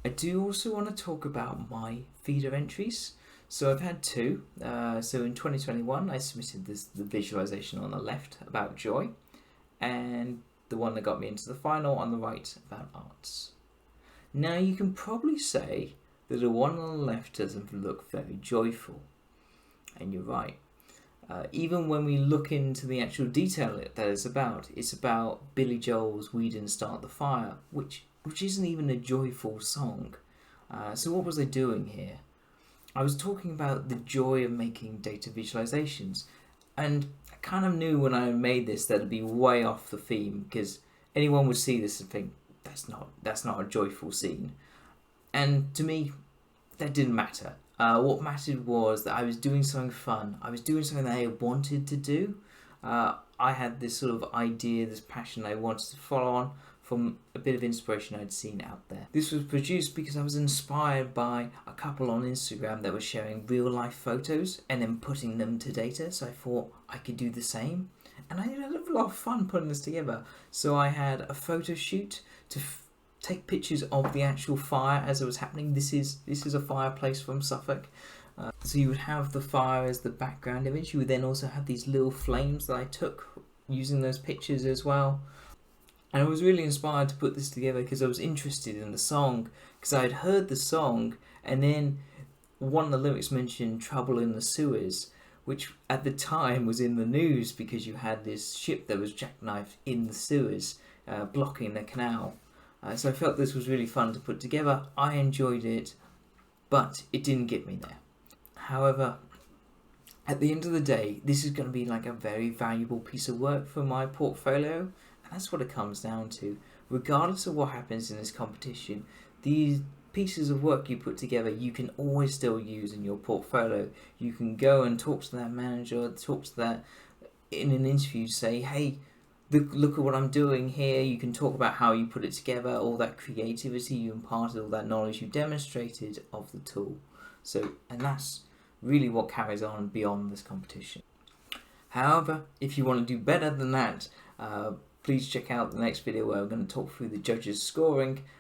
I do also want to talk about my feeder entries. So I've had two. So in 2021, I submitted the visualization on the left about joy, and the one that got me into the final on the right about arts. Now you can probably say that the one on the left doesn't look very joyful, and you're right. Even when we look into the actual detail that it's about Billy Joel's "We Didn't Start the Fire," which isn't even a joyful song. So what was I doing here? I was talking about the joy of making data visualizations, and I kind of knew when I made this that it'd be way off the theme, because anyone would see this and think that's not a joyful scene, and to me that didn't matter. What mattered was that I was doing something fun. I was doing something that I wanted to do. I had this sort of idea, this passion I wanted to follow on from a bit of inspiration I'd seen out there. This was produced because I was inspired by a couple on Instagram that were sharing real life photos and then putting them to data, so I thought I could do the same. And I had a lot of fun putting this together. So I had a photo shoot to take pictures of the actual fire as it was happening. This is a fireplace from Suffolk. So you would have the fire as the background image. You would then also have these little flames that I took using those pictures as well. And I was really inspired to put this together because I was interested in the song, because I had heard the song and then one of the lyrics mentioned trouble in the sewers, which at the time was in the news because you had this ship that was jackknifed in the sewers, blocking the canal. So I felt this was really fun to put together. I enjoyed it, but it didn't get me there. However, at the end of the day, this is going to be like a very valuable piece of work for my portfolio, and that's what it comes down to. Regardless of what happens in this competition, these pieces of work you put together, you can always still use in your portfolio. You can go and talk to that manager, talk to that in an interview, say, hey, look at what I'm doing here. You can talk about how you put it together, all that creativity you imparted, all that knowledge you demonstrated of the tool. So, and that's really what carries on beyond this competition. However, if you want to do better than that, please check out the next video where we're going to talk through the judges' scoring